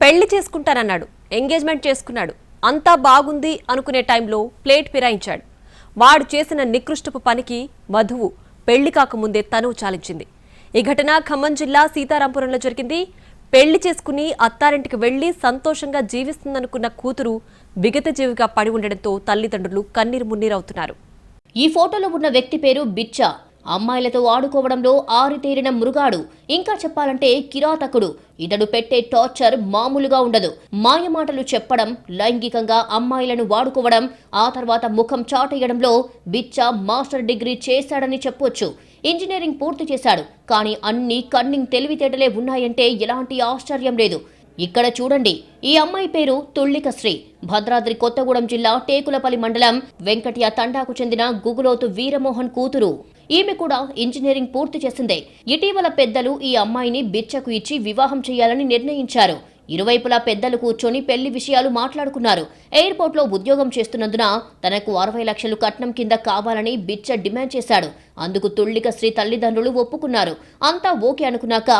పెళ్లి చేసుకుంటానన్నాడు, ఎంగేజ్మెంట్ చేసుకున్నాడు, అంతా బాగుంది అనుకునే టైంలో ప్లేట్ ఫిరాయించాడు. వాడు చేసిన నికృష్టపు పనికి వధువు పెళ్లి కాకముందే తనువు చాలించింది. ఈ ఘటన ఖమ్మం జిల్లా సీతారాంపురంలో జరిగింది. పెళ్లి చేసుకుని అత్తారింటికి వెళ్లి సంతోషంగా జీవిస్తుందనుకున్న కూతురు విగతజీవిగా పడి ఉండడంతో తల్లిదండ్రులు కన్నీరు మున్నీరవుతున్నారు. ఈ ఫోటోలో ఉన్న వ్యక్తి పేరు బిచ్చా. అమ్మాయిలతో ఆడుకోవడంలో ఆరితేరిన మృగాడు. ఇంకా చెప్పాలంటే కిరాతకుడు. ఇతడు పెట్టే టార్చర్ మామూలుగా ఉండదు. మాయమాటలు చెప్పడం, లైంగికంగా అమ్మాయిలను వాడుకోవడం, ఆ తర్వాత ముఖం చాటేయడంలో బిచ్చా మాస్టర్ డిగ్రీ చేశాడని చెప్పొచ్చు. ఇంజనీరింగ్ పూర్తి చేశాడు. కానీ అన్ని కన్నింగ్ తెలివితేటలే ఉన్నాయంటే ఎలాంటి ఆశ్చర్యం లేదు. ఇక్కడ చూడండి, ఈ అమ్మాయి పేరు తుళ్లిక శ్రీ. భద్రాద్రి కొత్తగూడెం జిల్లా టేకులపల్లి మండలం వెంకటియా తండాకు చెందిన గుగులోతు వీరమోహన్ కూతురు. ఈమె కూడా ఇంజనీరింగ్ పూర్తి చేసిందే. ఇటీవల పెద్దలు ఈ అమ్మాయిని బిచ్చకు ఇచ్చి వివాహం చేయాలని నిర్ణయించారు. ఇరువైపులా పెద్దలు కూర్చొని పెళ్లి విషయాలు మాట్లాడుకున్నారు. ఎయిర్పోర్ట్లో ఉద్యోగం చేస్తున్నందున తనకు 60 లక్షలు కట్నం కింద కావాలని బిచ్చ డిమాండ్ చేశాడు. అందుకు తుళ్లిక శ్రీ తల్లిదండ్రులు ఒప్పుకున్నారు. అంతా ఓకే అనుకున్నాక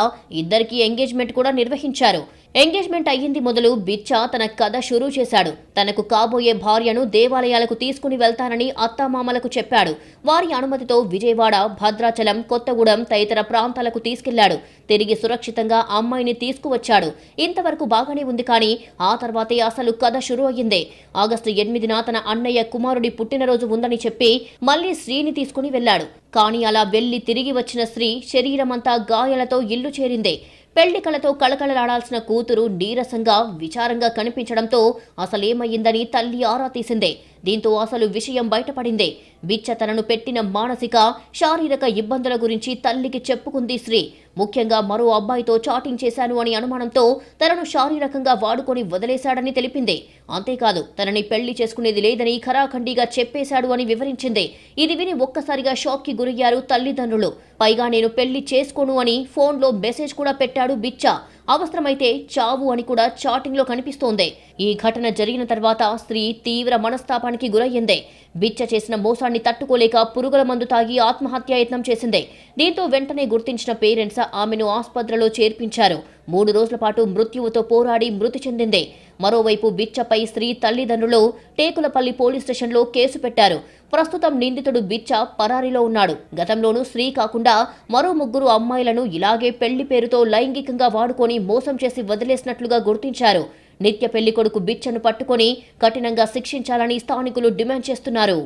ఇద్దరికీ ఎంగేజ్మెంట్ కూడా నిర్వహించారు. ఎంగేజ్మెంట్ అయ్యింది మొదలు బిచ్చ తన కథ షురూ చేశాడు. తనకు కాబోయే భార్యను దేవాలయాలకు తీసుకుని వెళ్తానని అత్తామామలకు చెప్పాడు. వారి అనుమతితో విజయవాడ, భద్రాచలం, కొత్తగూడెం తదితర ప్రాంతాలకు తీసుకెళ్లాడు. తిరిగి సురక్షితంగా అమ్మాయిని తీసుకువచ్చాడు. ఇంతవరకు బాగానే ఉంది. కానీ ఆ తర్వాతే అసలు కథ షురూ అయ్యింది. ఆగస్టు 8న తన అన్నయ్య కుమారుడి పుట్టినరోజు ఉందని చెప్పి మళ్లీ శ్రీని తీసుకుని వెళ్లాడు. కానీ అలా వెళ్లి తిరిగి వచ్చిన శ్రీ శరీరమంతా గాయాలతో ఇల్లు చేరింది. పెళ్లి కళతో కళకళలాడాల్సిన కూతురు నీరసంగా, విచారంగా కనిపించడంతో అసలేమయ్యిందని తల్లి ఆరా తీసిందే. దీంతో అసలు విషయం బయటపడింది. బిచ్చ తనను పెట్టిన మానసిక, శారీరక ఇబ్బందుల గురించి తల్లికి చెప్పుకుంది శ్రీ. ముఖ్యంగా మరో అబ్బాయితో చాటింగ్ చేశాను అని అనుమానంతో తనను శారీరకంగా వాడుకొని వదిలేశాడని తెలిపింది. అంతేకాదు, తనని పెళ్లి చేసుకునేది లేదని ఖరాఖండిగా చెప్పేశాడు అని వివరించింది. ఇది విని ఒక్కసారిగా షాక్కి గురయ్యారు తల్లిదండ్రులు. పైగా నేను పెళ్లి చేసుకోను అని ఫోన్లో మెసేజ్ కూడా పెట్టాడు బిచ్చ. అవసరమైతే చావు అని కూడా చాటింగ్లో కనిపిస్తోంది. ఈ ఘటన జరిగిన తర్వాత స్త్రీ తీవ్ర మనస్తాపానికి గురయ్యింది. బిచ్చ చేసిన మోసాన్ని తట్టుకోలేక పురుగుల మందు తాగి ఆత్మహత్యాయత్నం చేసింది. దీంతో వెంటనే గుర్తించిన పేరెంట్స్ ఆమెను ఆస్పత్రిలో చేర్పించారు. 3 రోజుల పాటు మృత్యువుతో పోరాడి మృతి చెందింది. మరోవైపు బిచ్చపై స్త్రీ తల్లిదండ్రులు టేకులపల్లి పోలీస్ స్టేషన్లో కేసు పెట్టారు. ప్రస్తుతం నిందితుడు బిచ్చ పరారీలో ఉన్నాడు. గతంలోనూ స్త్రీ కాకుండా మరో 3 అమ్మాయిలను ఇలాగే పెళ్లి పేరుతో లైంగికంగా వాడుకొని మోసం చేసి వదిలేసినట్లుగా గుర్తించారు. నిత్య పెళ్లి కొడుకు బిచ్చను పట్టుకొని కఠినంగా శిక్షించాలని స్థానికులు డిమాండ్ చేస్తున్నారు.